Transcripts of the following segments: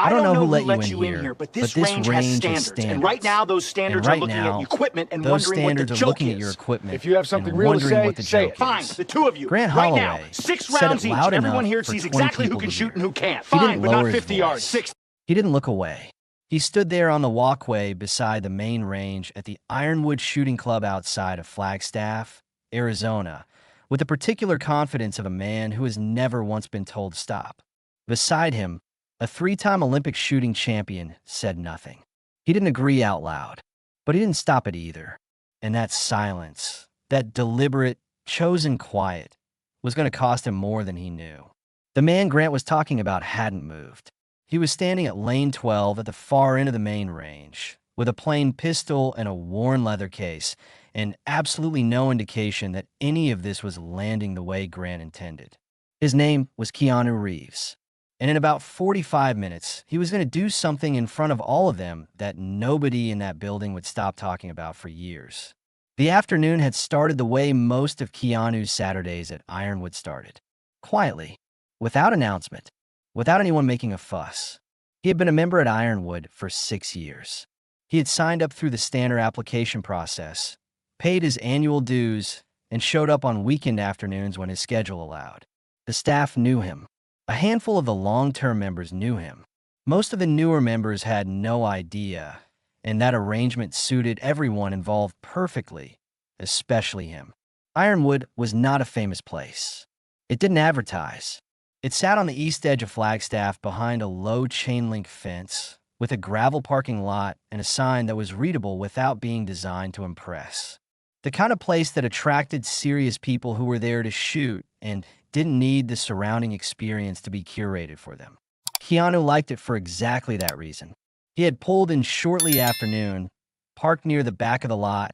I don't know who let let you in here, but this range has standards. And right now, those standards are looking at equipment and those wondering what the standards are joke looking at is. your equipment. If you have something and real to wondering what the say joke it. Fine, is. the two of you. Grant right Holloway now, 6 said rounds it each. loud Everyone enough here for sees 20 exactly who people can to shoot hear. and who can't. He Fine, didn't but lower not his 50 voice. yards. 6. He didn't look away. He stood there on the walkway beside the main range at the Ironwood Shooting Club outside of Flagstaff, Arizona, with the particular confidence of a man who has never once been told to stop. Beside him, a 3-time Olympic shooting champion said nothing. He didn't agree out loud, but he didn't stop it either. And that silence, that deliberate, chosen quiet, was going to cost him more than he knew. The man Grant was talking about hadn't moved. He was standing at lane 12 at the far end of the main range, with a plain pistol and a worn leather case, and absolutely no indication that any of this was landing the way Grant intended. His name was Keanu Reeves. And in about 45 minutes, he was going to do something in front of all of them that nobody in that building would stop talking about for years. The afternoon had started the way most of Keanu's Saturdays at Ironwood started. Quietly, without announcement, without anyone making a fuss. He had been a member at Ironwood for 6 years. He had signed up through the standard application process, paid his annual dues, and showed up on weekend afternoons when his schedule allowed. The staff knew him. A handful of the long-term members knew him. Most of the newer members had no idea, and that arrangement suited everyone involved perfectly, especially him. Ironwood was not a famous place. It didn't advertise. It sat on the east edge of Flagstaff behind a low chain-link fence, with a gravel parking lot and a sign that was readable without being designed to impress. The kind of place that attracted serious people who were there to shoot and didn't need the surrounding experience to be curated for them. Keanu liked it for exactly that reason. He had pulled in shortly after noon, parked near the back of the lot,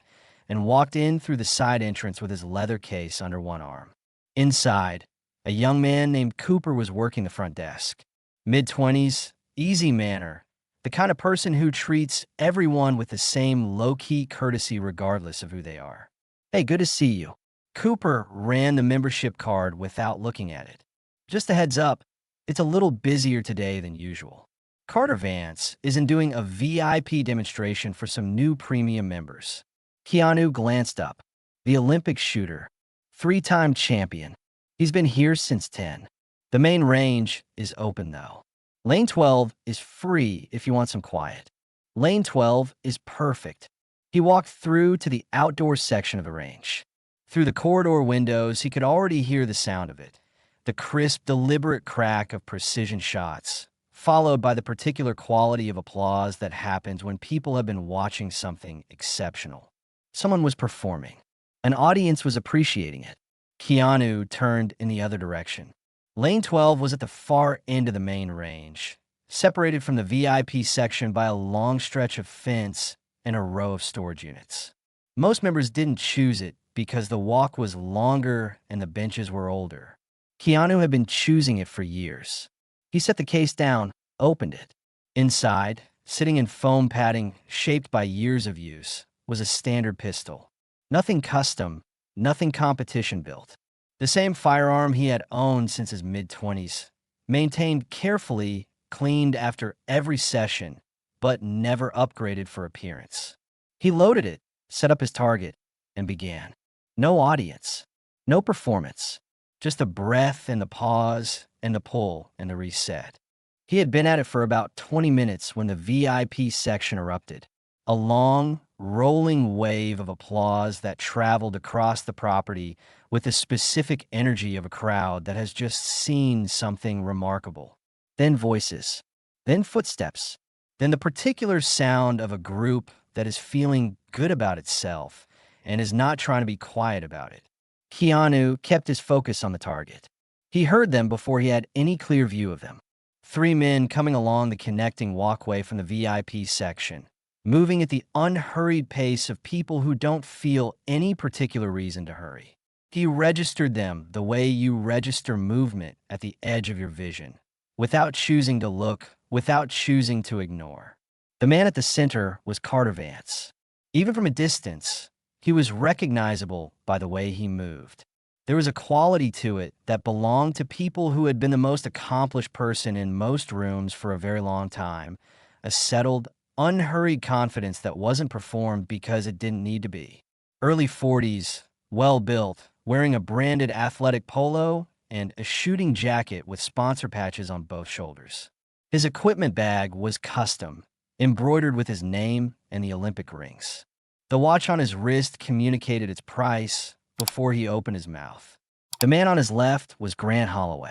and walked in through the side entrance with his leather case under one arm. Inside, a young man named Cooper was working the front desk. Mid-20s, easy manner, the kind of person who treats everyone with the same low-key courtesy regardless of who they are. "Hey, good to see you." Cooper ran the membership card without looking at it. "Just a heads up, it's a little busier today than usual. Carter Vance isn't doing a VIP demonstration for some new premium members." Keanu glanced up. The Olympic shooter, 3-time champion. He's been here since 10. The main range is open, though. Lane 12 is free if you want some quiet. Lane 12 is perfect. He walked through to the outdoor section of the range. Through the corridor windows, he could already hear the sound of it, the crisp, deliberate crack of precision shots, followed by the particular quality of applause that happens when people have been watching something exceptional. Someone was performing. An audience was appreciating it. Keanu turned in the other direction. Lane 12 was at the far end of the main range, separated from the VIP section by a long stretch of fence and a row of storage units. Most members didn't choose it because the walk was longer and the benches were older. Keanu had been choosing it for years. He set the case down, opened it. Inside, sitting in foam padding shaped by years of use, was a standard pistol. Nothing custom, nothing competition built. The same firearm he had owned since his mid-20s, maintained carefully, cleaned after every session, but never upgraded for appearance. He loaded it, set up his target, and began. No audience, no performance, just the breath and the pause and the pull and the reset. He had been at it for about 20 minutes when the VIP section erupted. A long, rolling wave of applause that traveled across the property with the specific energy of a crowd that has just seen something remarkable. Then voices, then footsteps, then the particular sound of a group that is feeling good about itself and is not trying to be quiet about it. Keanu kept his focus on the target. He heard them before he had any clear view of them. 3 men coming along the connecting walkway from the VIP section, moving at the unhurried pace of people who don't feel any particular reason to hurry. He registered them the way you register movement at the edge of your vision, without choosing to look, without choosing to ignore. The man at the center was Carter Vance. Even from a distance, he was recognizable by the way he moved. There was a quality to it that belonged to people who had been the most accomplished person in most rooms for a very long time, a settled, unhurried confidence that wasn't performed because it didn't need to be. Early 40s, well-built, wearing a branded athletic polo and a shooting jacket with sponsor patches on both shoulders. His equipment bag was custom, embroidered with his name and the Olympic rings. The watch on his wrist communicated its price before he opened his mouth. The man on his left was Grant Holloway.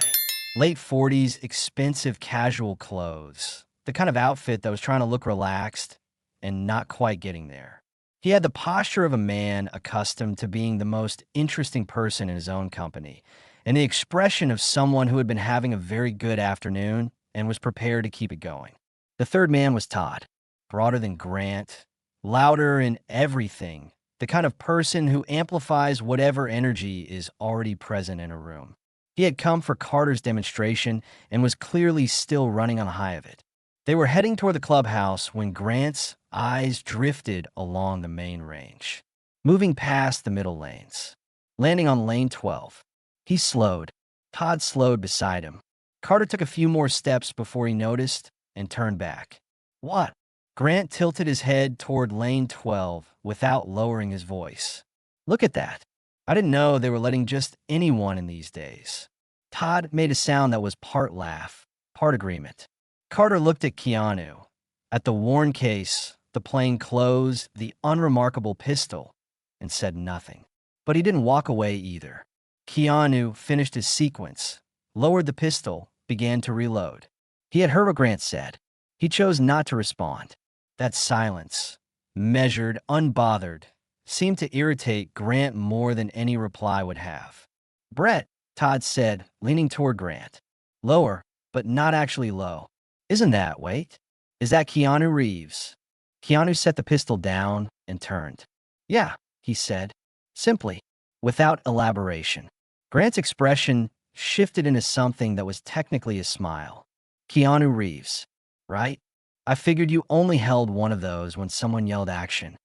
Late 40s, expensive casual clothes. The kind of outfit that was trying to look relaxed and not quite getting there. He had the posture of a man accustomed to being the most interesting person in his own company, and the expression of someone who had been having a very good afternoon and was prepared to keep it going. The third man was Todd, broader than Grant, louder in everything, the kind of person who amplifies whatever energy is already present in a room. He had come for Carter's demonstration and was clearly still running on the high of it. They were heading toward the clubhouse when Grant's eyes drifted along the main range, moving past the middle lanes, landing on lane 12. He slowed. Todd slowed beside him. Carter took a few more steps before he noticed and turned back. What? Grant tilted his head toward lane 12 without lowering his voice. Look at that. I didn't know they were letting just anyone in these days. Todd made a sound that was part laugh, part agreement. Carter looked at Keanu, at the worn case, the plain clothes, the unremarkable pistol, and said nothing. But he didn't walk away either. Keanu finished his sequence, lowered the pistol, began to reload. He had heard what Grant said. He chose not to respond. That silence, measured, unbothered, seemed to irritate Grant more than any reply would have. Brett, Todd said, leaning toward Grant. Lower, but not actually low. Isn't that, wait? Is that Keanu Reeves? Keanu set the pistol down and turned. Yeah, he said, simply, without elaboration. Grant's expression shifted into something that was technically a smile. Keanu Reeves, right? I figured you only held one of those when someone yelled action.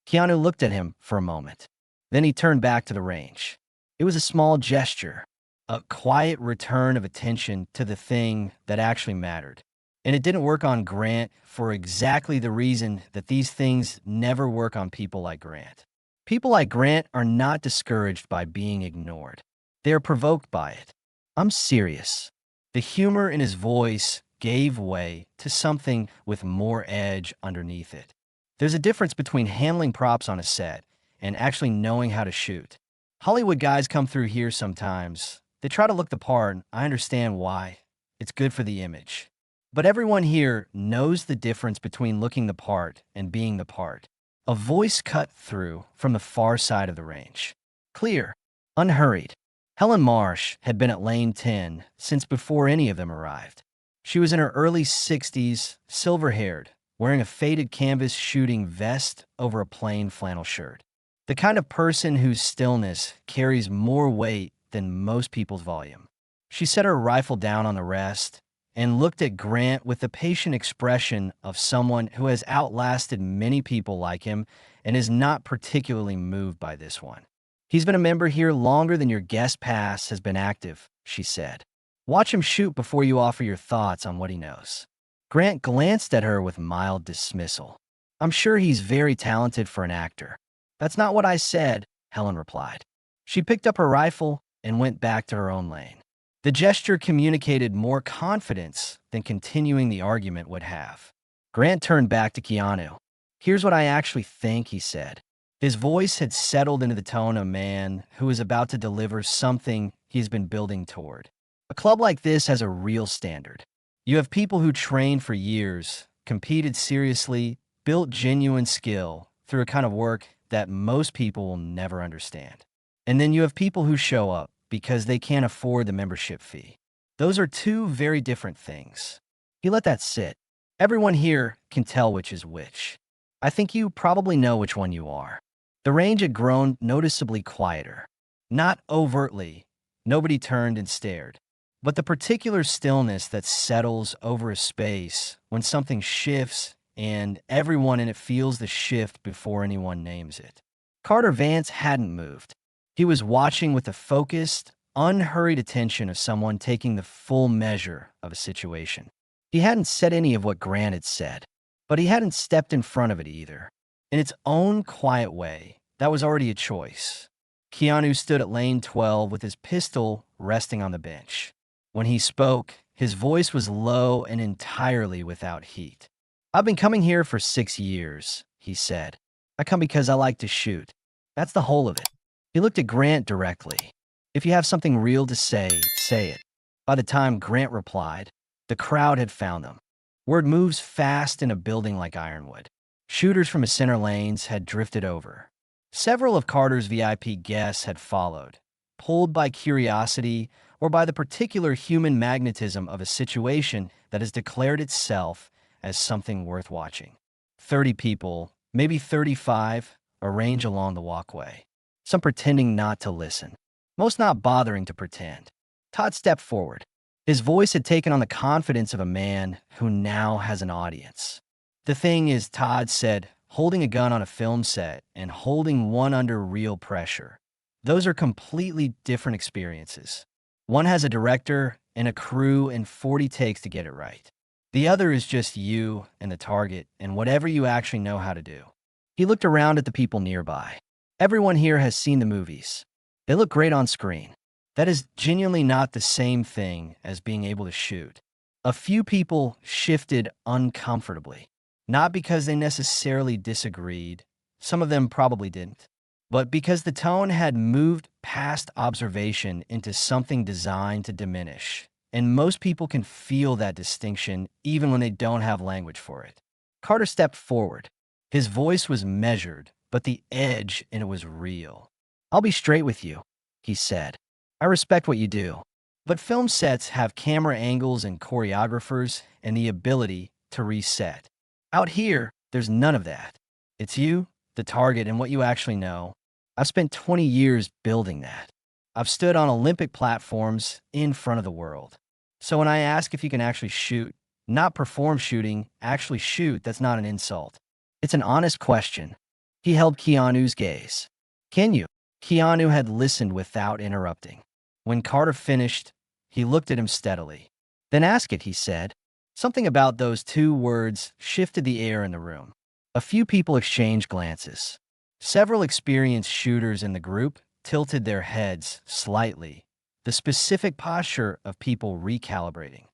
Keanu looked at him for a moment. Then he turned back to the range. It was a small gesture, a quiet return of attention to the thing that actually mattered. And it didn't work on Grant for exactly the reason that these things never work on people like Grant. People like Grant are not discouraged by being ignored. They are provoked by it. I'm serious. The humor in his voice gave way to something with more edge underneath it. There's a difference between handling props on a set and actually knowing how to shoot. Hollywood guys come through here sometimes. They try to look the part. I understand why. It's good for the image. But everyone here knows the difference between looking the part and being the part. A voice cut through from the far side of the range. Clear, unhurried. Helen Marsh had been at lane 10 since before any of them arrived. She was in her early 60s, silver-haired, wearing a faded canvas shooting vest over a plain flannel shirt. The kind of person whose stillness carries more weight than most people's volume. She set her rifle down on the rest and looked at Grant with the patient expression of someone who has outlasted many people like him and is not particularly moved by this one. He's been a member here longer than your guest pass has been active, she said. Watch him shoot before you offer your thoughts on what he knows. Grant glanced at her with mild dismissal. I'm sure he's very talented for an actor. That's not what I said, Helen replied. She picked up her rifle and went back to her own lane. The gesture communicated more confidence than continuing the argument would have. Grant turned back to Keanu. Here's what I actually think, he said. His voice had settled into the tone of a man who is about to deliver something he's been building toward. A club like this has a real standard. You have people who trained for years, competed seriously, built genuine skill through a kind of work that most people will never understand. And then you have people who show up because they can't afford the membership fee. Those are two very different things. You let that sit. Everyone here can tell which is which. I think you probably know which one you are. The range had grown noticeably quieter. Not overtly. Nobody turned and stared. But the particular stillness that settles over a space when something shifts and everyone in it feels the shift before anyone names it. Carter Vance hadn't moved. He was watching with the focused, unhurried attention of someone taking the full measure of a situation. He hadn't said any of what Grant had said, but he hadn't stepped in front of it either. In its own quiet way, that was already a choice. Keanu stood at lane 12 with his pistol resting on the bench. When he spoke, his voice was low and entirely without heat. "I've been coming here for 6 years," he said. "I come because I like to shoot. That's the whole of it." He looked at Grant directly. "If you have something real to say, say it." By the time Grant replied, the crowd had found them. Word moves fast in a building like Ironwood. Shooters from his center lanes had drifted over. Several of Carter's VIP guests had followed, pulled by curiosity or by the particular human magnetism of a situation that has declared itself as something worth watching. 30 people, maybe 35, arrange along the walkway, some pretending not to listen, most not bothering to pretend. Todd stepped forward. His voice had taken on the confidence of a man who now has an audience. "The thing is," Todd said, holding a gun on a film set and holding one under real pressure, "those are completely different experiences. One has a director and a crew and 40 takes to get it right. The other is just you and the target and whatever you actually know how to do." He looked around at the people nearby. "Everyone here has seen the movies. They look great on screen. That is genuinely not the same thing as being able to shoot." A few people shifted uncomfortably, not because they necessarily disagreed, some of them probably didn't, but because the tone had moved past observation into something designed to diminish, and most people can feel that distinction even when they don't have language for it. Carter stepped forward. His voice was measured, but the edge in it was real. "I'll be straight with you," he said. "I respect what you do, but film sets have camera angles and choreographers and the ability to reset. Out here, there's none of that. It's you, the target, and what you actually know. I've spent 20 years building that. I've stood on Olympic platforms in front of the world. So when I ask if you can actually shoot, not perform shooting, actually shoot, that's not an insult. It's an honest question." He held Keanu's gaze. "Can you?" Keanu had listened without interrupting. When Carter finished, he looked at him steadily. "Then ask it," he said. Something about those two words shifted the air in the room. A few people exchanged glances. Several experienced shooters in the group tilted their heads slightly, the specific posture of people recalibrating.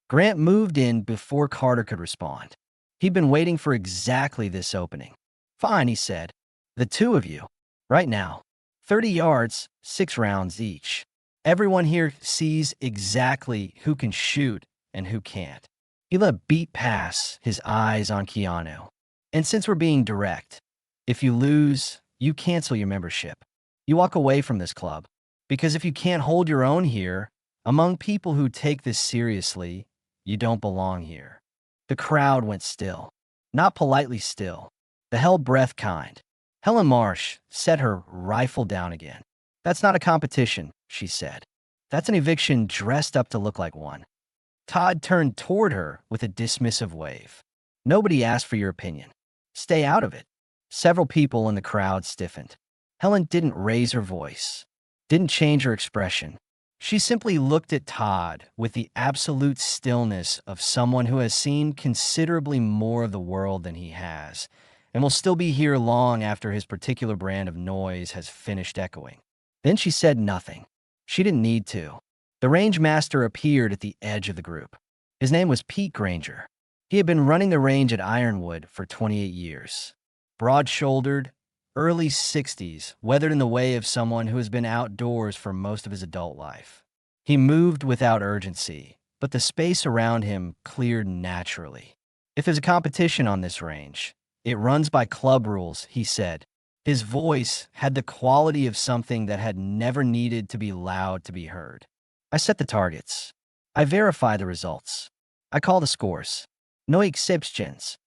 Grant moved in before Carter could respond. He'd been waiting for exactly this opening. "Fine," he said. "The two of you. Right now. 30 yards, 6 rounds each. Everyone here sees exactly who can shoot and who can't." He let a beat pass, his eyes on Keanu. "And since we're being direct, if you lose, you cancel your membership. You walk away from this club. Because if you can't hold your own here, among people who take this seriously, you don't belong here." The crowd went still. Not politely still. The held breath kind. Helen Marsh set her rifle down again. "That's not a competition," she said. "That's an eviction dressed up to look like one." Todd turned toward her with a dismissive wave. "Nobody asked for your opinion. Stay out of it." Several people in the crowd stiffened. Helen didn't raise her voice, didn't change her expression. She simply looked at Todd with the absolute stillness of someone who has seen considerably more of the world than he has, and will still be here long after his particular brand of noise has finished echoing. Then she said nothing. She didn't need to. The range master appeared at the edge of the group. His name was Pete Granger. He had been running the range at Ironwood for 28 years. Broad-shouldered, early 60s, weathered in the way of someone who has been outdoors for most of his adult life. He moved without urgency, but the space around him cleared naturally. "If there's a competition on this range, it runs by club rules," he said. His voice had the quality of something that had never needed to be loud to be heard. "I set the targets. I verify the results. I call the scores. No exceptions."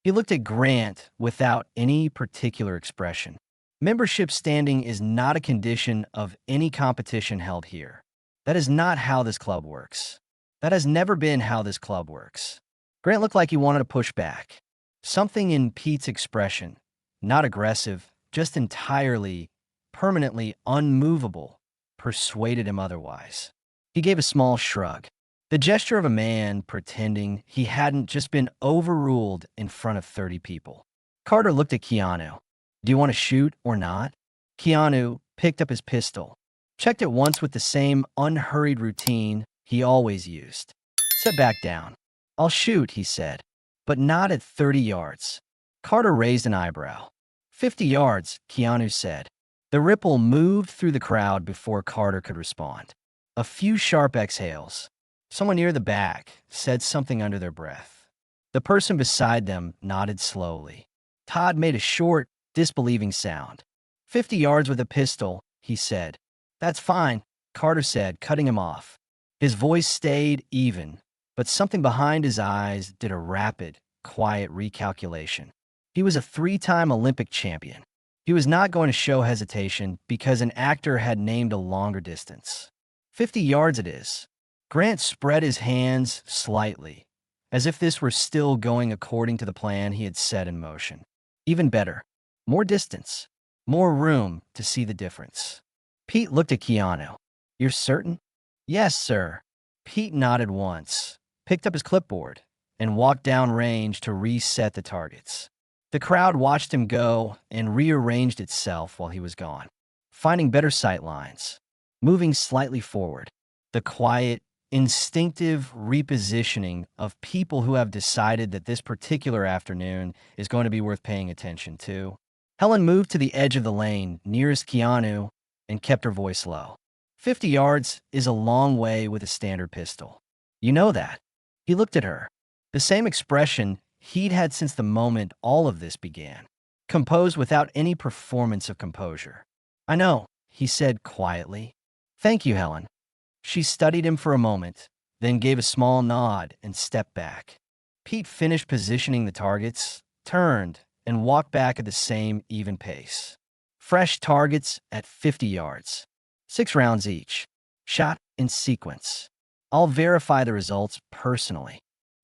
He looked at Grant without any particular expression. "Membership standing is not a condition of any competition held here. That is not how this club works. That has never been how this club works." Grant looked like he wanted to push back. Something in Pete's expression, not aggressive, just entirely permanently unmovable, persuaded him otherwise. He gave a small shrug, the gesture of a man pretending he hadn't just been overruled in front of 30 people. Carter looked at Keanu. Do you want to shoot or not? Keanu picked up his pistol, checked it once with the same unhurried routine he always used. Set back down. I'll shoot, he said, but not at 30 yards. Carter raised an eyebrow. 50 yards, Keanu said. The ripple moved through the crowd before Carter could respond. A few sharp exhales. Someone near the back said something under their breath. The person beside them nodded slowly. Todd made a short, disbelieving sound. 50 yards with a pistol, he said. That's fine, Carter said, cutting him off. His voice stayed even, but something behind his eyes did a rapid, quiet recalculation. He was a 3-time Olympic champion. He was not going to show hesitation because an actor had named a longer distance. 50 yards it is. Grant spread his hands slightly, as if this were still going according to the plan he had set in motion. Even better, more distance, more room to see the difference. Pete looked at Keanu. You're certain? Yes, sir. Pete nodded once, picked up his clipboard, and walked down range to reset the targets. The crowd watched him go and rearranged itself while he was gone, finding better sight lines, moving slightly forward. The quiet, instinctive repositioning of people who have decided that this particular afternoon is going to be worth paying attention to. Helen moved to the edge of the lane nearest Keanu and kept her voice low. 50 yards is a long way with a standard pistol. You know that. He looked at her. The same expression he'd had since the moment all of this began, composed without any performance of composure. I know, he said quietly. Thank you, Helen. She studied him for a moment, then gave a small nod and stepped back. Pete finished positioning the targets, turned, and walked back at the same even pace. Fresh targets at 50 yards. 6 rounds each. Shot in sequence. I'll verify the results personally.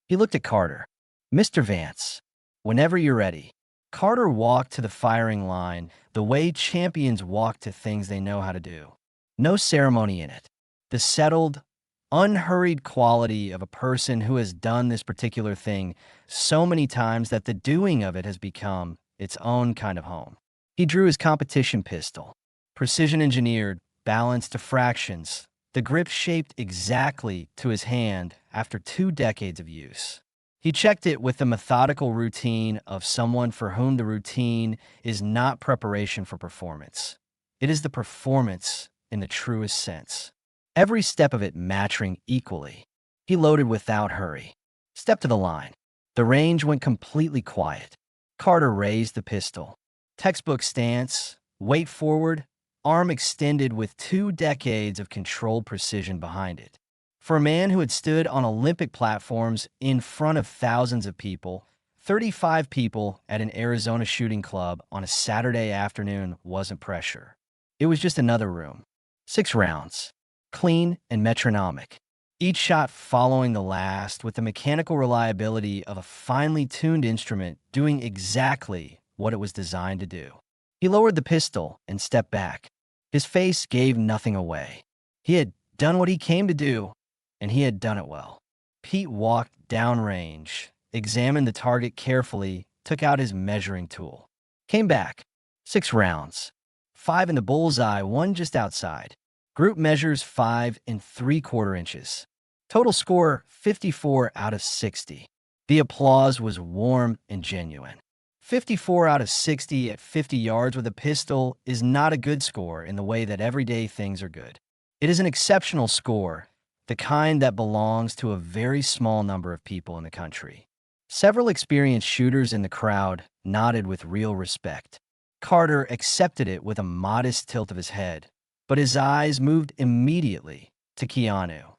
He looked at Carter. Mr. Vance, whenever you're ready. Carter walked to the firing line the way champions walk to things they know how to do. No ceremony in it. The settled, unhurried quality of a person who has done this particular thing so many times that the doing of it has become its own kind of home. He drew his competition pistol, precision engineered, balanced to fractions, the grip shaped exactly to his hand after 2 decades of use. He checked it with the methodical routine of someone for whom the routine is not preparation for performance. It is the performance in the truest sense. Every step of it matching equally. He loaded without hurry. Step to the line. The range went completely quiet. Carter raised the pistol. Textbook stance, weight forward, arm extended with 2 decades of controlled precision behind it. For a man who had stood on Olympic platforms in front of thousands of people, 35 people at an Arizona shooting club on a Saturday afternoon wasn't pressure. It was just another room. 6 rounds. Clean and metronomic, each shot following the last with the mechanical reliability of a finely tuned instrument doing exactly what it was designed to do. He lowered the pistol and stepped back. His face gave nothing away. He had done what he came to do, and he had done it well. Pete walked downrange, examined the target carefully, took out his measuring tool. Came back. 6 rounds. 5 in the bullseye, 1 just outside. Group measures 5 3/4 inches. Total score 54 out of 60. The applause was warm and genuine. 54 out of 60 at 50 yards with a pistol is not a good score in the way that everyday things are good. It is an exceptional score, the kind that belongs to a very small number of people in the country. Several experienced shooters in the crowd nodded with real respect. Carter accepted it with a modest tilt of his head, but his eyes moved immediately to Keanu.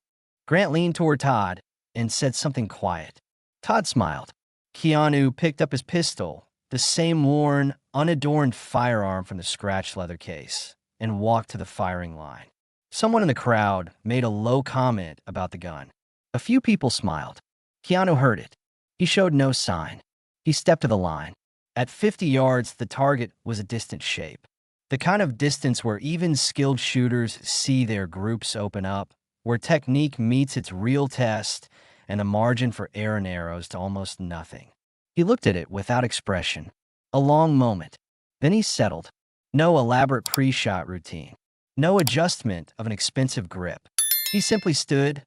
Grant leaned toward Todd and said something quiet. Todd smiled. Keanu picked up his pistol, the same worn, unadorned firearm from the scratched leather case, and walked to the firing line. Someone in the crowd made a low comment about the gun. A few people smiled. Keanu heard it. He showed no sign. He stepped to the line. At 50 yards, the target was a distant shape. The kind of distance where even skilled shooters see their groups open up, where technique meets its real test and the margin for error narrows to almost nothing. He looked at it without expression. A long moment. Then he settled. No elaborate pre-shot routine. No adjustment of an expensive grip. He simply stood,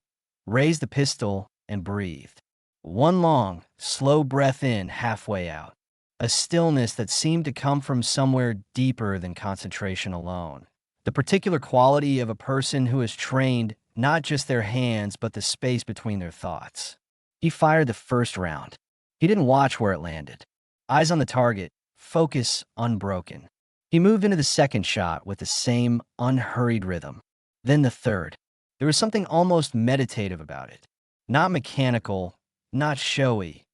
raised the pistol, and breathed. One long, slow breath in, halfway out. A stillness that seemed to come from somewhere deeper than concentration alone. The particular quality of a person who has trained not just their hands, but the space between their thoughts. He fired the first round. He didn't watch where it landed. Eyes on the target, focus unbroken. He moved into the second shot with the same unhurried rhythm. Then the third. There was something almost meditative about it. Not mechanical, not showy.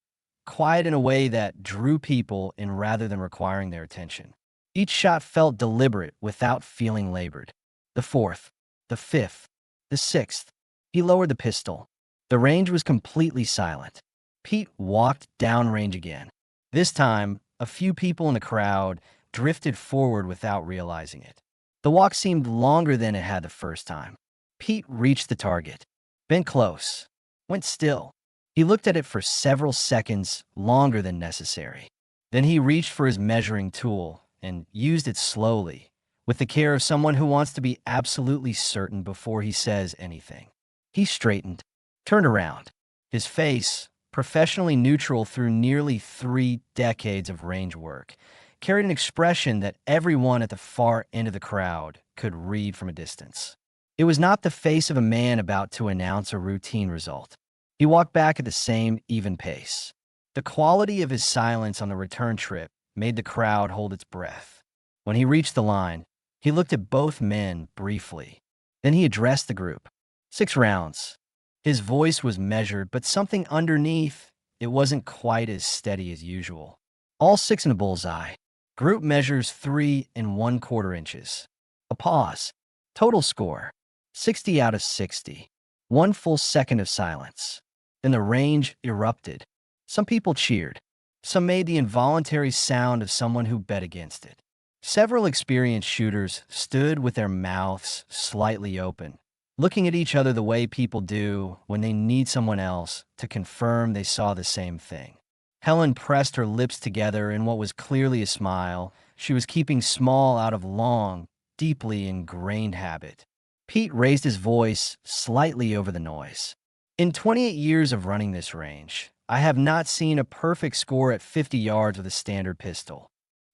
Quiet in a way that drew people in rather than requiring their attention. Each shot felt deliberate without feeling labored. The fourth, the fifth, the sixth. He lowered the pistol. The range was completely silent. Pete walked downrange again. This time, a few people in the crowd drifted forward without realizing it. The walk seemed longer than it had the first time. Pete reached the target, bent close, went still. He looked at it for several seconds, longer than necessary. Then he reached for his measuring tool and used it slowly, with the care of someone who wants to be absolutely certain before he says anything. He straightened, turned around. His face, professionally neutral through nearly 3 decades of range work, carried an expression that everyone at the far end of the crowd could read from a distance. It was not the face of a man about to announce a routine result. He walked back at the same even pace. The quality of his silence on the return trip made the crowd hold its breath. When he reached the line, he looked at both men briefly. Then he addressed the group. 6 rounds. His voice was measured, but something underneath, it wasn't quite as steady as usual. All 6 in a bullseye. Group measures 3 1/4 inches. A pause. Total score, 60 out of 60. 1 full second of silence. Then the range erupted. Some people cheered. Some made the involuntary sound of someone who bet against it. Several experienced shooters stood with their mouths slightly open, looking at each other the way people do when they need someone else to confirm they saw the same thing. Helen pressed her lips together in what was clearly a smile. She was keeping small out of long, deeply ingrained habit. Pete raised his voice slightly over the noise. In 28 years of running this range, I have not seen a perfect score at 50 yards with a standard pistol.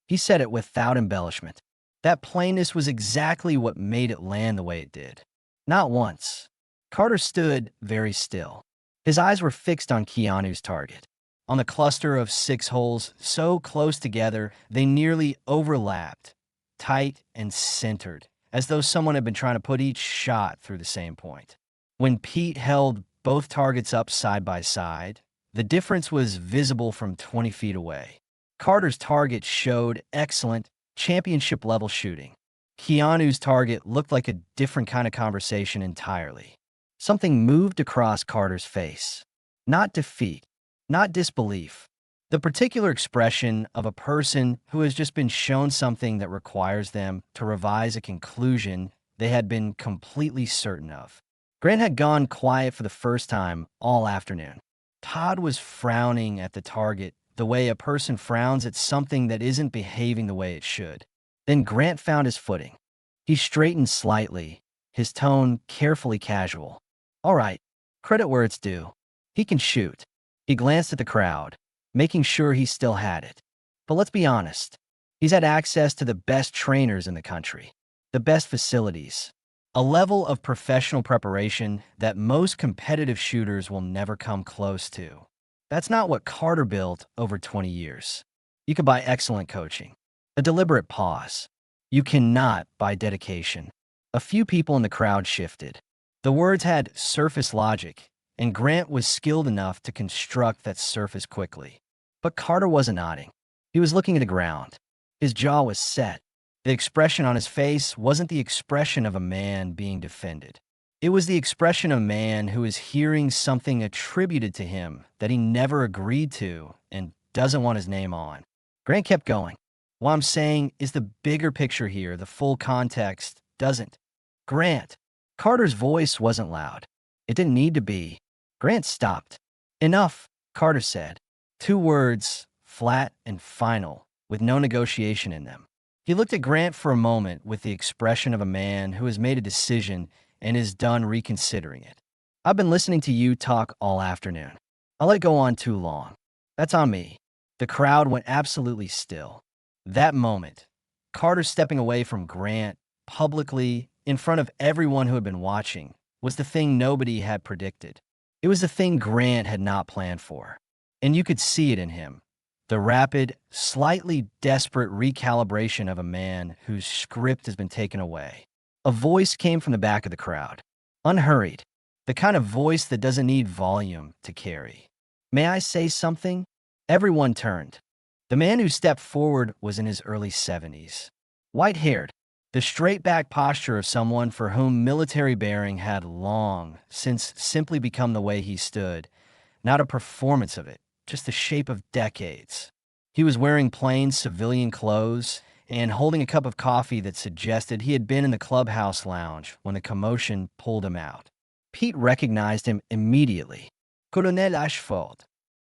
He said it without embellishment. That plainness was exactly what made it land the way it did. Not once. Carter stood very still. His eyes were fixed on Keanu's target. On the cluster of 6 holes so close together, they nearly overlapped, tight and centered, as though someone had been trying to put each shot through the same point. When Pete held both targets up side by side, the difference was visible from 20 feet away. Carter's target showed excellent, championship-level shooting. Keanu's target looked like a different kind of conversation entirely. Something moved across Carter's face. Not defeat, not disbelief. The particular expression of a person who has just been shown something that requires them to revise a conclusion they had been completely certain of. Grant had gone quiet for the first time all afternoon. Todd was frowning at the target the way a person frowns at something that isn't behaving the way it should. Then Grant found his footing. He straightened slightly, his tone carefully casual. All right, credit where it's due. He can shoot. He glanced at the crowd, making sure he still had it. But let's be honest. He's had access to the best trainers in the country, the best facilities, a level of professional preparation that most competitive shooters will never come close to. That's not what Carter built over 20 years. You could buy excellent coaching, a deliberate pause. You cannot buy dedication. A few people in the crowd shifted. The words had surface logic, and Grant was skilled enough to construct that surface quickly. But Carter wasn't nodding. He was looking at the ground. His jaw was set. The expression on his face wasn't the expression of a man being defended. It was the expression of a man who is hearing something attributed to him that he never agreed to and doesn't want his name on. Grant kept going. What I'm saying is the bigger picture here, the full context, doesn't. Grant. Carter's voice wasn't loud. It didn't need to be. Grant stopped. Enough, Carter said. 2 words, flat and final, with no negotiation in them. He looked at Grant for a moment with the expression of a man who has made a decision and is done reconsidering it. I've been listening to you talk all afternoon. I let go on too long. That's on me. The crowd went absolutely still. That moment, Carter stepping away from Grant publicly in front of everyone who had been watching, was the thing nobody had predicted. It was the thing Grant had not planned for. And you could see it in him. The rapid, slightly desperate recalibration of a man whose script has been taken away. A voice came from the back of the crowd. Unhurried. The kind of voice that doesn't need volume to carry. May I say something? Everyone turned. The man who stepped forward was in his early 70s. White-haired. The straight-back posture of someone for whom military bearing had long since simply become the way he stood. Not a performance of it, just the shape of decades. He was wearing plain civilian clothes and holding a cup of coffee that suggested he had been in the clubhouse lounge when the commotion pulled him out. Pete recognized him immediately. Colonel Ashford.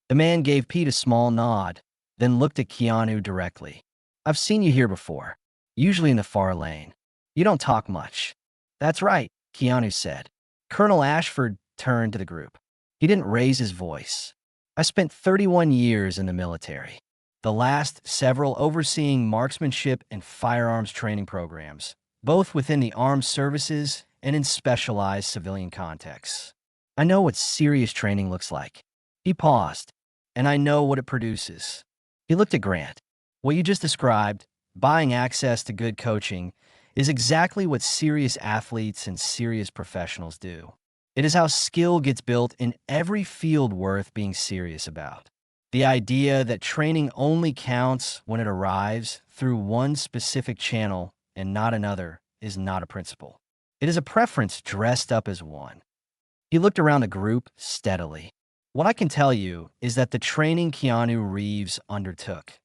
The man gave Pete a small nod, then looked at Keanu directly. I've seen you here before, usually in the far lane. You don't talk much. That's right, Keanu said. Colonel Ashford turned to the group. He didn't raise his voice. I spent 31 years in the military, the last several overseeing marksmanship and firearms training programs, both within the armed services and in specialized civilian contexts. I know what serious training looks like. He paused, and I know what it produces. He looked at Grant. What you just described, buying access to good coaching, is exactly what serious athletes and serious professionals do. It is how skill gets built in every field worth being serious about. The idea that training only counts when it arrives through one specific channel and not another is not a principle. It is a preference dressed up as one. He looked around the group steadily. What I can tell you is that the training Keanu Reeves undertook,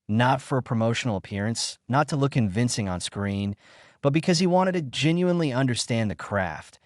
not for a promotional appearance, not to look convincing on screen, but because he wanted to genuinely understand the craft,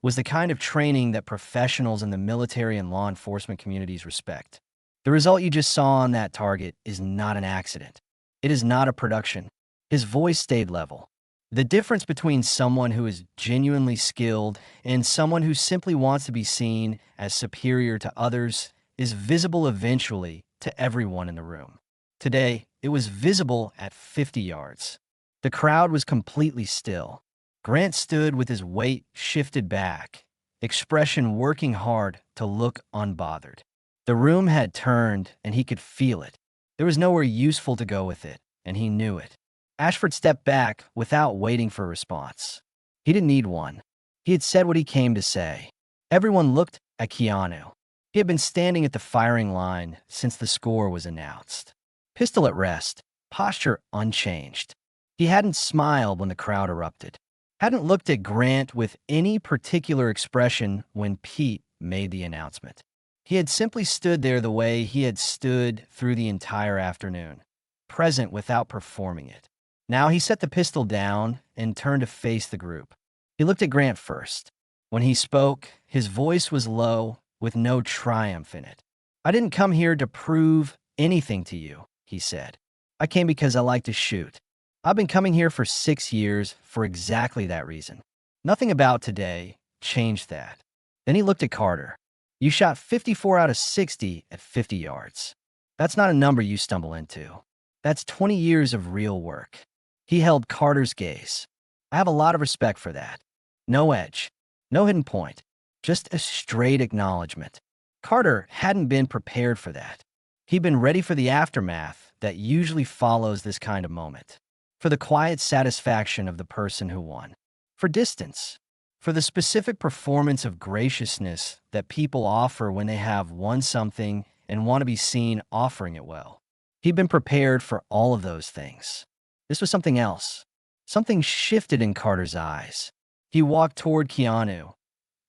was the kind of training that professionals in the military and law enforcement communities respect. The result you just saw on that target is not an accident. It is not a production. His voice stayed level. The difference between someone who is genuinely skilled and someone who simply wants to be seen as superior to others is visible eventually to everyone in the room. Today, it was visible at 50 yards. The crowd was completely still. Grant stood with his weight shifted back, expression working hard to look unbothered. The room had turned, and he could feel it. There was nowhere useful to go with it, and he knew it. Ashford stepped back without waiting for a response. He didn't need one. He had said what he came to say. Everyone looked at Keanu. He had been standing at the firing line since the score was announced. Pistol at rest, posture unchanged. He hadn't smiled when the crowd erupted. Hadn't looked at Grant with any particular expression when Pete made the announcement. He had simply stood there the way he had stood through the entire afternoon, present without performing it. Now he set the pistol down and turned to face the group. He looked at Grant first. When he spoke, his voice was low, with no triumph in it. I didn't come here to prove anything to you, he said. I came because I like to shoot. I've been coming here for 6 years for exactly that reason. Nothing about today changed that. Then he looked at Carter. You shot 54 out of 60 at 50 yards. That's not a number you stumble into. That's 20 years of real work. He held Carter's gaze. I have a lot of respect for that. No edge, no hidden point, just a straight acknowledgement. Carter hadn't been prepared for that. He'd been ready for the aftermath that usually follows this kind of moment. For the quiet satisfaction of the person who won. For distance. For the specific performance of graciousness that people offer when they have won something and want to be seen offering it well. He'd been prepared for all of those things. This was something else. Something shifted in Carter's eyes. He walked toward Keanu.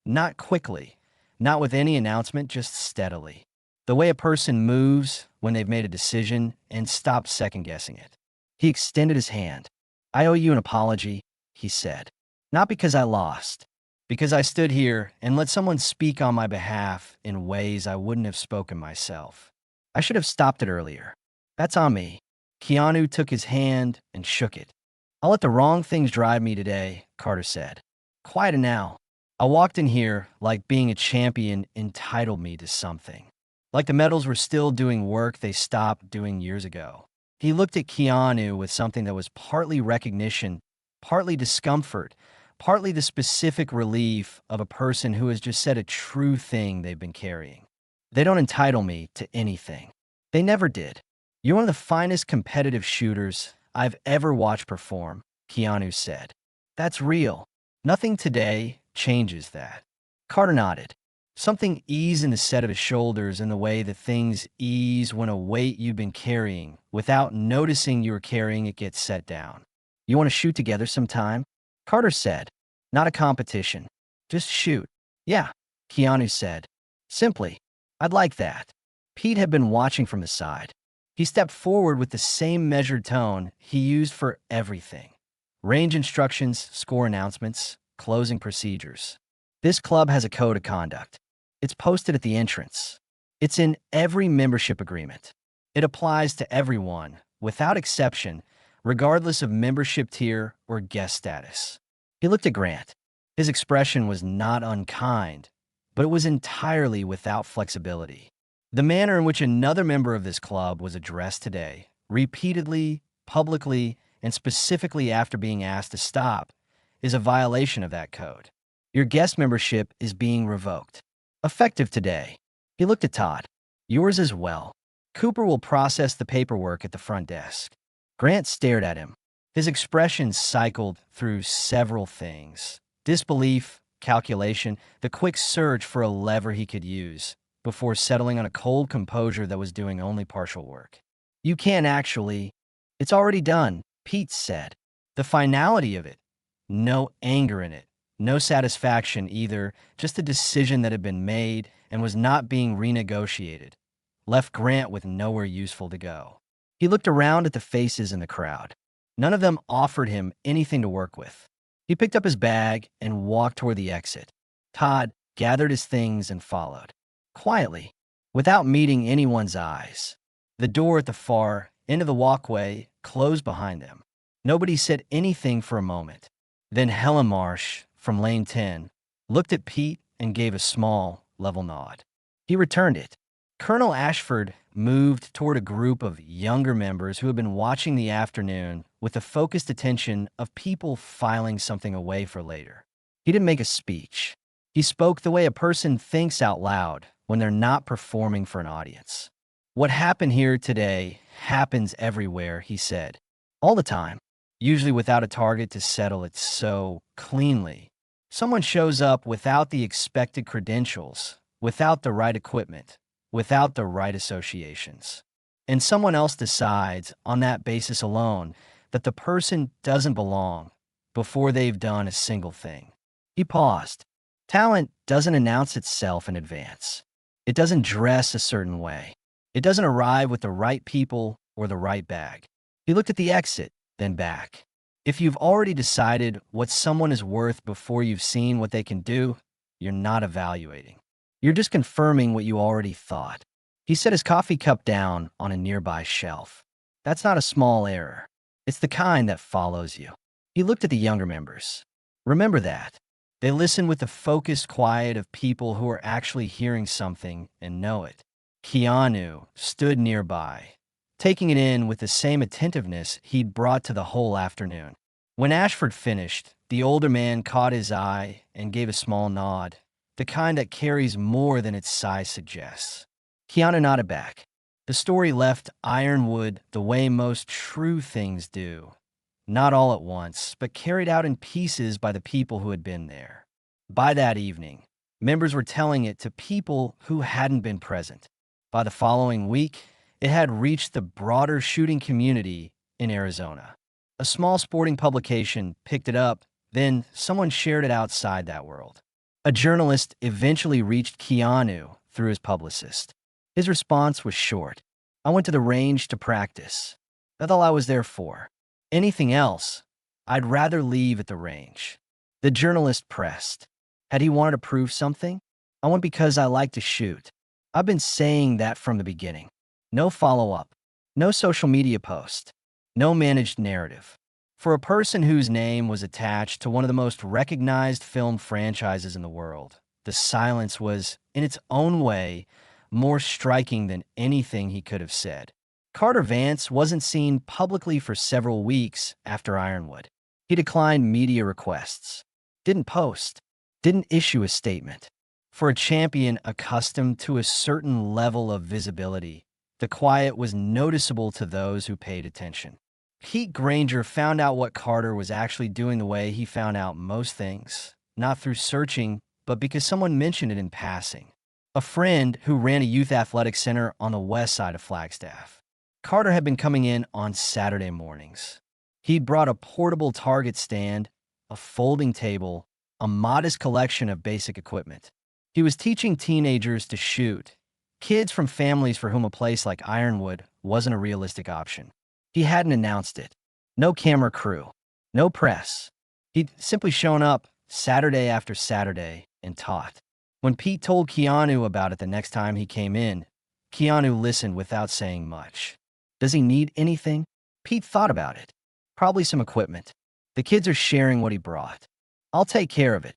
Not quickly, not with any announcement, just steadily. The way a person moves when they've made a decision and stops second-guessing it. He extended his hand. "I owe you an apology," he said. "Not because I lost. Because I stood here and let someone speak on my behalf in ways I wouldn't have spoken myself. I should have stopped it earlier. That's on me." Keanu took his hand and shook it. "I'll let the wrong things drive me today," Carter said. "Quiet now. I walked in here like being a champion entitled me to something. Like the medals were still doing work they stopped doing years ago." He looked at Keanu with something that was partly recognition, partly discomfort, partly the specific relief of a person who has just said a true thing they've been carrying. "They don't entitle me to anything. They never did. You're one of the finest competitive shooters I've ever watched perform," Keanu said. "That's real. Nothing today changes that." Carter nodded. Something eased in the set of his shoulders in the way that things ease when a weight you've been carrying, without noticing you were carrying it, gets set down. "You want to shoot together sometime?" Carter said. "Not a competition. Just shoot." "Yeah," Keanu said. Simply, "I'd like that." Pete had been watching from the side. He stepped forward with the same measured tone he used for everything. Range instructions, score announcements, closing procedures. "This club has a code of conduct. It's posted at the entrance. It's in every membership agreement. It applies to everyone, without exception, regardless of membership tier or guest status." He looked at Grant. His expression was not unkind, but it was entirely without flexibility. The manner in which another member of this club was addressed today, repeatedly, publicly, and specifically after being asked to stop, is a violation of that code. "Your guest membership is being revoked. Effective today." He looked at Todd. "Yours as well. Cooper will process the paperwork at the front desk." Grant stared at him. His expression cycled through several things: disbelief, calculation, the quick search for a lever he could use, before settling on a cold composure that was doing only partial work. "You can't actually. It's already done," Pete said. The finality of it. No anger in it. No satisfaction either, just a decision that had been made and was not being renegotiated, left Grant with nowhere useful to go. He looked around at the faces in the crowd. None of them offered him anything to work with. He picked up his bag and walked toward the exit. Todd gathered his things and followed. Quietly, without meeting anyone's eyes. The door at the far end of the walkway closed behind them. Nobody said anything for a moment. Then Helen Marsh, from Lane 10, looked at Pete and gave a small, level nod. He returned it. Colonel Ashford moved toward a group of younger members who had been watching the afternoon with the focused attention of people filing something away for later. He didn't make a speech. He spoke the way a person thinks out loud when they're not performing for an audience. "What happened here today happens everywhere," he said. "All the time. Usually without a target to settle it so cleanly. Someone shows up without the expected credentials, without the right equipment, without the right associations. And someone else decides, on that basis alone, that the person doesn't belong before they've done a single thing." He paused. Talent doesn't announce itself in advance. It doesn't dress a certain way. It doesn't arrive with the right people or the right bag. He looked at the exit, then back. If you've already decided what someone is worth before you've seen what they can do, you're not evaluating. You're just confirming what you already thought. He set his coffee cup down on a nearby shelf. That's not a small error. It's the kind that follows you. He looked at the younger members. Remember that. They listen with the focused quiet of people who are actually hearing something and know it. Keanu stood nearby, taking it in with the same attentiveness he'd brought to the whole afternoon. When Ashford finished, the older man caught his eye and gave a small nod, the kind that carries more than its size suggests. Keanu nodded back. The story left Ironwood the way most true things do. Not all at once, but carried out in pieces by the people who had been there. By that evening, members were telling it to people who hadn't been present. By the following week, it had reached the broader shooting community in Arizona. A small sporting publication picked it up, then someone shared it outside that world. A journalist eventually reached Keanu through his publicist. His response was short. "I went to the range to practice. That's all I was there for. Anything else, I'd rather leave at the range. The journalist pressed. Had he wanted to prove something? I went because I like to shoot. I've been saying that from the beginning. No follow-up. No social media post. No managed narrative. For a person whose name was attached to one of the most recognized film franchises in the world, the silence was, in its own way, more striking than anything he could have said. Carter Vance wasn't seen publicly for several weeks after Ironwood. He declined media requests, didn't post, didn't issue a statement. For a champion accustomed to a certain level of visibility, the quiet was noticeable to those who paid attention. Pete Granger found out what Carter was actually doing the way he found out most things, not through searching, but because someone mentioned it in passing. A friend who ran a youth athletic center on the west side of Flagstaff. Carter had been coming in on Saturday mornings. He'd brought a portable target stand, a folding table, a modest collection of basic equipment. He was teaching teenagers to shoot, kids from families for whom a place like Ironwood wasn't a realistic option. He hadn't announced it. No camera crew, no press. He'd simply shown up Saturday after Saturday and taught. When Pete told Keanu about it the next time he came in, Keanu listened without saying much. Does he need anything? Pete thought about it. Probably some equipment. The kids are sharing what he brought. I'll take care of it.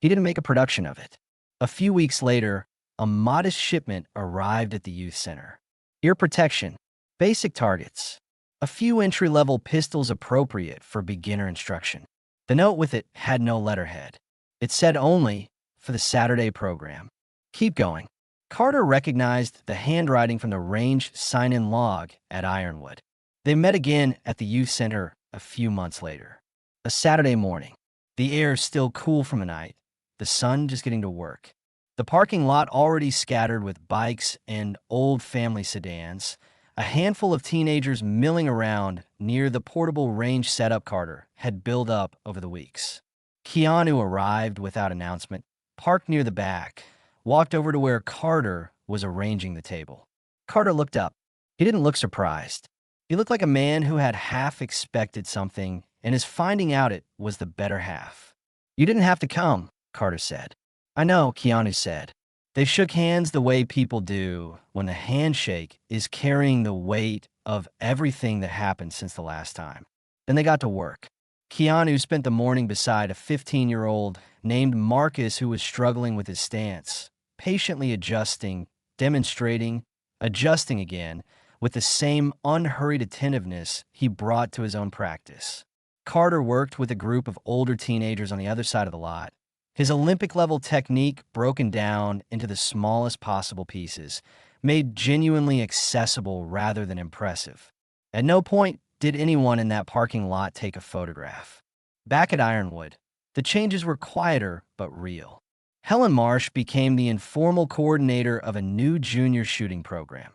He didn't make a production of it. A few weeks later, a modest shipment arrived at the youth center. Ear protection, basic targets, a few entry-level pistols appropriate for beginner instruction. The note with it had no letterhead. It said only, for the Saturday program. Keep going. Carter recognized the handwriting from the range sign-in log at Ironwood. They met again at the youth center a few months later. A Saturday morning. The air still cool from the night, the sun just getting to work. The parking lot already scattered with bikes and old family sedans, a handful of teenagers milling around near the portable range setup Carter had built up over the weeks. Keanu arrived without announcement, parked near the back, walked over to where Carter was arranging the table. Carter looked up. He didn't look surprised. He looked like a man who had half expected something, and his finding out it was the better half. You didn't have to come, Carter said. I know, Keanu said. They shook hands the way people do when the handshake is carrying the weight of everything that happened since the last time. Then they got to work. Keanu spent the morning beside a 15-year-old named Marcus who was struggling with his stance, patiently adjusting, demonstrating, adjusting again, with the same unhurried attentiveness he brought to his own practice. Carter worked with a group of older teenagers on the other side of the lot, his Olympic-level technique broken down into the smallest possible pieces, made genuinely accessible rather than impressive. At no point did anyone in that parking lot take a photograph. Back at Ironwood, the changes were quieter but real. Helen Marsh became the informal coordinator of a new junior shooting program,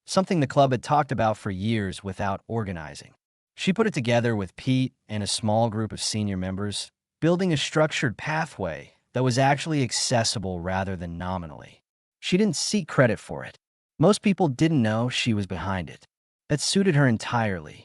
something the club had talked about for years without organizing. She put it together with Pete and a small group of senior members, building a structured pathway that was actually accessible rather than nominally. She didn't seek credit for it. Most people didn't know she was behind it. That suited her entirely.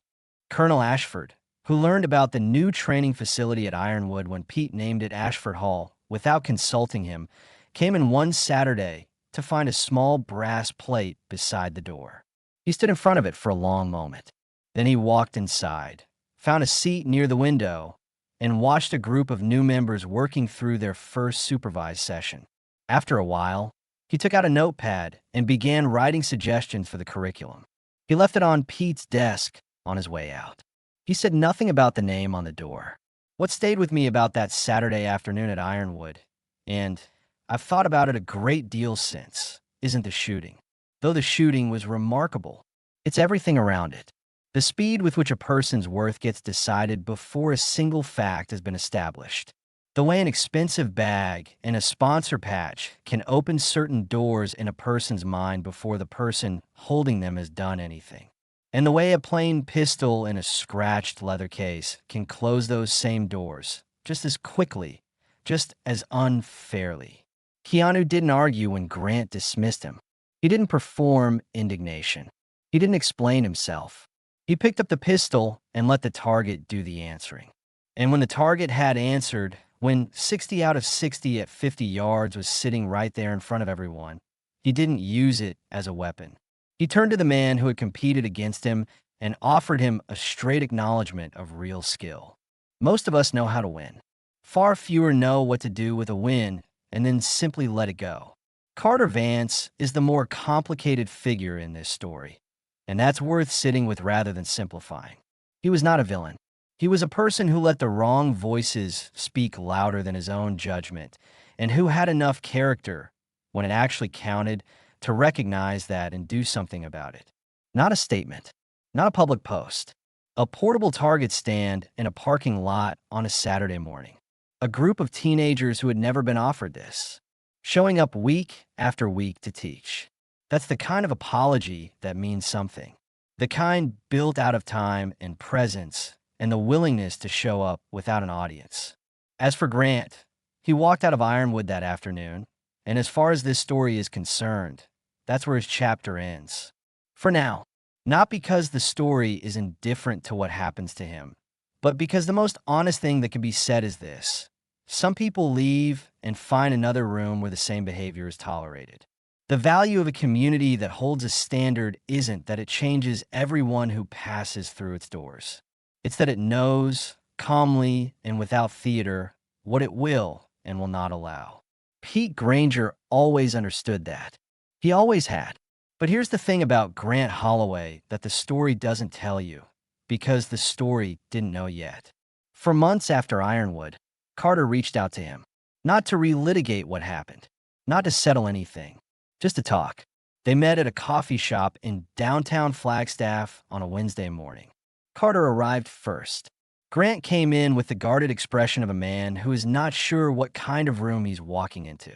Colonel Ashford, who learned about the new training facility at Ironwood when Pete named it Ashford Hall without consulting him, came in one Saturday to find a small brass plate beside the door. He stood in front of it for a long moment. Then he walked inside, found a seat near the window, and watched a group of new members working through their first supervised session. After a while, he took out a notepad and began writing suggestions for the curriculum. He left it on Pete's desk on his way out. He said nothing about the name on the door. What stayed with me about that Saturday afternoon at Ironwood, and I've thought about it a great deal since, isn't the shooting. Though the shooting was remarkable, it's everything around it. The speed with which a person's worth gets decided before a single fact has been established. The way an expensive bag and a sponsor patch can open certain doors in a person's mind before the person holding them has done anything. And the way a plain pistol in a scratched leather case can close those same doors just as quickly, just as unfairly. Keanu didn't argue when Grant dismissed him. He didn't perform indignation. He didn't explain himself. He picked up the pistol and let the target do the answering. And when the target had answered, when 60 out of 60 at 50 yards was sitting right there in front of everyone, he didn't use it as a weapon. He turned to the man who had competed against him and offered him a straight acknowledgement of real skill. Most of us know how to win. Far fewer know what to do with a win and then simply let it go. Carter Vance is the more complicated figure in this story, and that's worth sitting with rather than simplifying. He was not a villain. He was a person who let the wrong voices speak louder than his own judgment, and who had enough character, when it actually counted, to recognize that and do something about it. Not a statement, not a public post, a portable target stand in a parking lot on a Saturday morning. A group of teenagers who had never been offered this, showing up week after week to teach. That's the kind of apology that means something. The kind built out of time and presence and the willingness to show up without an audience. As for Grant, he walked out of Ironwood that afternoon, and as far as this story is concerned, that's where his chapter ends. For now, not because the story is indifferent to what happens to him, but because the most honest thing that can be said is this: some people leave and find another room where the same behavior is tolerated. The value of a community that holds a standard isn't that it changes everyone who passes through its doors. It's that it knows, calmly and without theater, what it will and will not allow. Pete Granger always understood that. He always had. But here's the thing about Grant Holloway that the story doesn't tell you, because the story didn't know yet. For months after Ironwood, Carter reached out to him, not to relitigate what happened, not to settle anything, just to talk. They met at a coffee shop in downtown Flagstaff on a Wednesday morning. Carter arrived first. Grant came in with the guarded expression of a man who is not sure what kind of room he's walking into.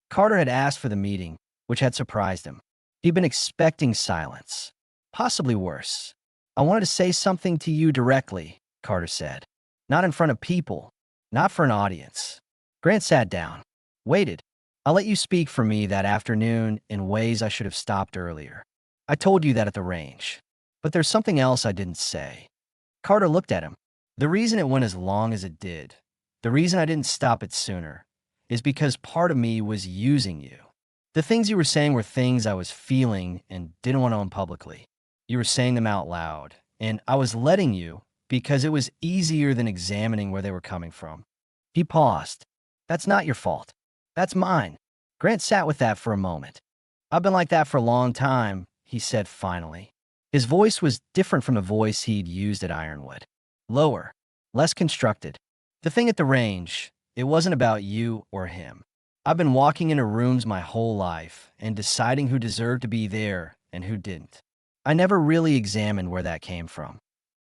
Carter had asked for the meeting, which had surprised him. He'd been expecting silence, possibly worse. "I wanted to say something to you directly," Carter said. "Not in front of people, not for an audience." Grant sat down, waited. "I let you speak for me that afternoon in ways I should have stopped earlier. I told you that at the range. But there's something else I didn't say." Carter looked at him. "The reason it went as long as it did, the reason I didn't stop it sooner, is because part of me was using you. The things you were saying were things I was feeling and didn't want to own publicly. You were saying them out loud, and I was letting you because it was easier than examining where they were coming from." He paused. "That's not your fault. That's mine." Grant sat with that for a moment. "I've been like that for a long time," he said finally. His voice was different from the voice he'd used at Ironwood. Lower, less constructed. "The thing at the range, it wasn't about you or him. I've been walking into rooms my whole life and deciding who deserved to be there and who didn't. I never really examined where that came from."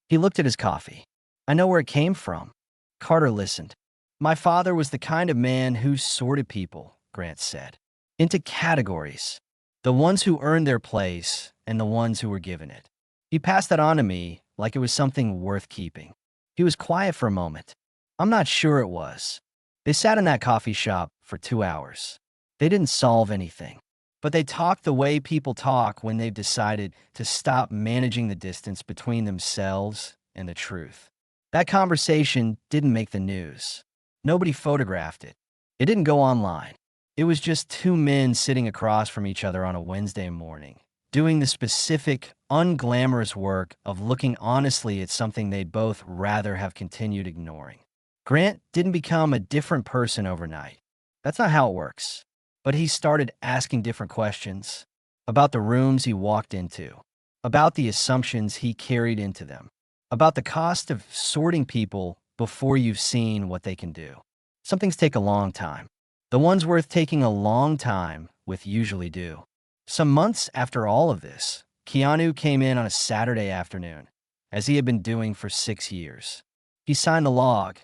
He looked at his coffee. "I know where it came from." Carter listened. "My father was the kind of man who sorted people," Grant said, "into categories. The ones who earned their place and the ones who were given it. He passed that on to me like it was something worth keeping." He was quiet for a moment. "I'm not sure it was." They sat in that coffee shop for 2 hours. They didn't solve anything, but they talked the way people talk when they've decided to stop managing the distance between themselves and the truth. That conversation didn't make the news. Nobody photographed it. It didn't go online. It was just two men sitting across from each other on a Wednesday morning, doing the specific, unglamorous work of looking honestly at something they'd both rather have continued ignoring. Grant didn't become a different person overnight. That's not how it works. But he started asking different questions about the rooms he walked into, about the assumptions he carried into them, about the cost of sorting people before you've seen what they can do. Some things take a long time. The ones worth taking a long time with usually do. Some months after all of this, Keanu came in on a Saturday afternoon, as he had been doing for 6 years. He signed the log,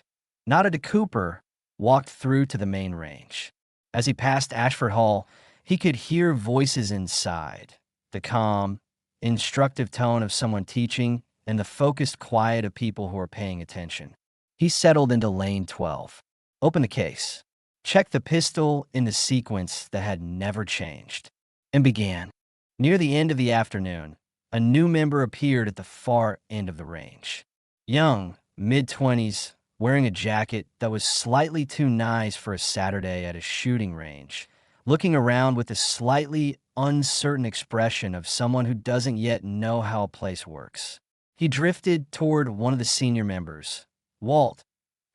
nodded to Cooper, walked through to the main range. As he passed Ashford Hall, he could hear voices inside, the calm, instructive tone of someone teaching and the focused quiet of people who are paying attention. He settled into lane 12, opened the case, checked the pistol in the sequence that had never changed, and began. Near the end of the afternoon, a new member appeared at the far end of the range. Young, mid-20s, wearing a jacket that was slightly too nice for a Saturday at a shooting range, looking around with a slightly uncertain expression of someone who doesn't yet know how a place works. He drifted toward one of the senior members, Walt,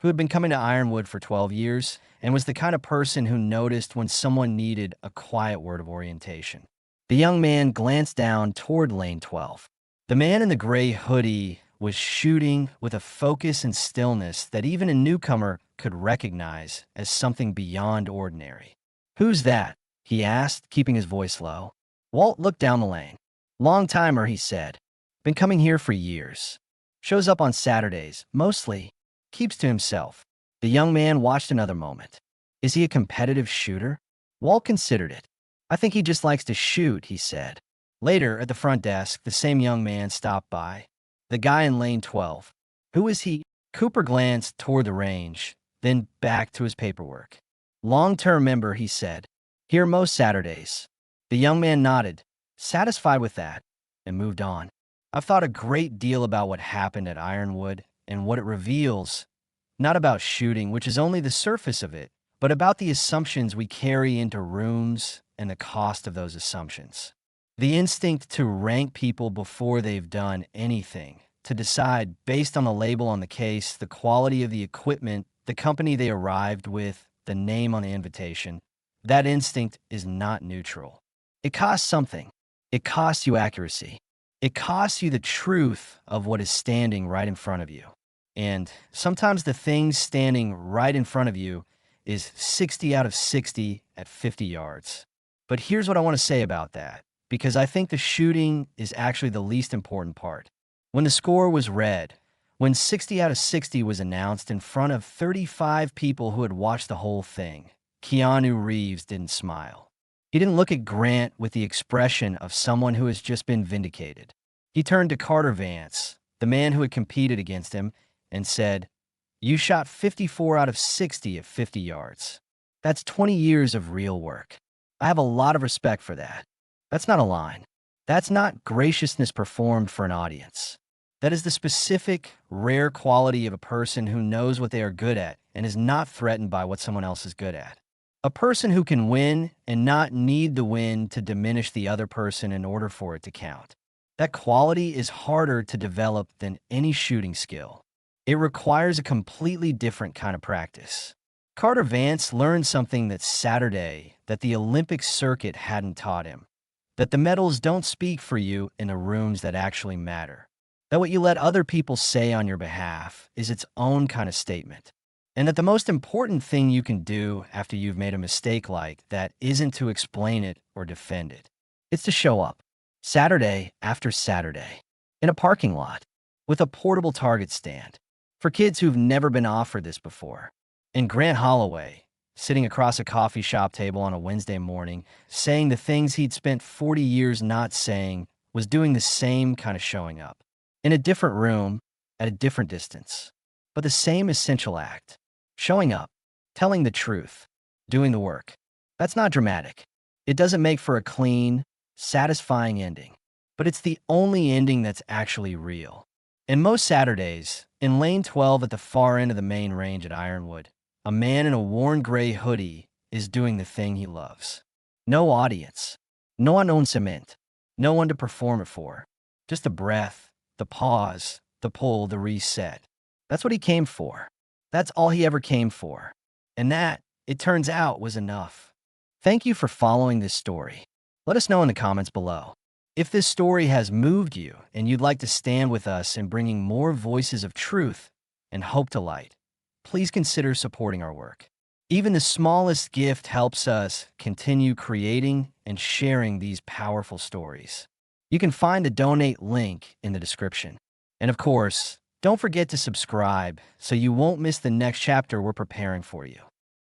who had been coming to Ironwood for 12 years and was the kind of person who noticed when someone needed a quiet word of orientation. The young man glanced down toward lane 12. The man in the gray hoodie was shooting with a focus and stillness that even a newcomer could recognize as something beyond ordinary. "Who's that?" he asked, keeping his voice low. Walt looked down the lane. "Long-timer," he said. "Been coming here for years. Shows up on Saturdays, mostly. Keeps to himself." The young man watched another moment. "Is he a competitive shooter?" Walt considered it. "I think he just likes to shoot," he said. Later, at the front desk, the same young man stopped by. "The guy in lane 12. Who is he?" Cooper glanced toward the range, then back to his paperwork. "Long-term member," he said. "Here most Saturdays." The young man nodded, satisfied with that, and moved on. "I've thought a great deal about what happened at Ironwood and what it reveals, not about shooting, which is only the surface of it, but about the assumptions we carry into rooms and the cost of those assumptions. The instinct to rank people before they've done anything, to decide, based on the label on the case, the quality of the equipment, the company they arrived with, the name on the invitation. That instinct is not neutral. It costs something. It costs you accuracy. It costs you the truth of what is standing right in front of you. And sometimes the thing standing right in front of you is 60 out of 60 at 50 yards. But here's what I want to say about that, because I think the shooting is actually the least important part. When the score was read, when 60 out of 60 was announced in front of 35 people who had watched the whole thing, Keanu Reeves didn't smile. He didn't look at Grant with the expression of someone who has just been vindicated. He turned to Carter Vance, the man who had competed against him, and said, "You shot 54 out of 60 at 50 yards. That's 20 years of real work. I have a lot of respect for that. That's not a line. That's not graciousness performed for an audience. That is the specific, rare quality of a person who knows what they are good at and is not threatened by what someone else is good at. A person who can win and not need the win to diminish the other person in order for it to count. That quality is harder to develop than any shooting skill. It requires a completely different kind of practice." Carter Vance learned something that Saturday that the Olympic circuit hadn't taught him. That the medals don't speak for you in the rooms that actually matter. That what you let other people say on your behalf is its own kind of statement. And that the most important thing you can do after you've made a mistake like that isn't to explain it or defend it. It's to show up, Saturday after Saturday, in a parking lot, with a portable target stand, for kids who've never been offered this before. And Grant Holloway, sitting across a coffee shop table on a Wednesday morning, saying the things he'd spent 40 years not saying, was doing the same kind of showing up. In a different room, at a different distance, but the same essential act. Showing up, telling the truth, doing the work. That's not dramatic. It doesn't make for a clean, satisfying ending, but it's the only ending that's actually real. And most Saturdays, in lane 12 at the far end of the main range at Ironwood, a man in a worn gray hoodie is doing the thing he loves. No audience, no announcement, no one to perform it for. Just the breath, the pause, the pull, the reset. That's what he came for. That's all he ever came for. And that, it turns out, was enough. Thank you for following this story. Let us know in the comments below. If this story has moved you and you'd like to stand with us in bringing more voices of truth and hope to light, please consider supporting our work. Even the smallest gift helps us continue creating and sharing these powerful stories. You can find the donate link in the description. And of course, don't forget to subscribe so you won't miss the next chapter we're preparing for you.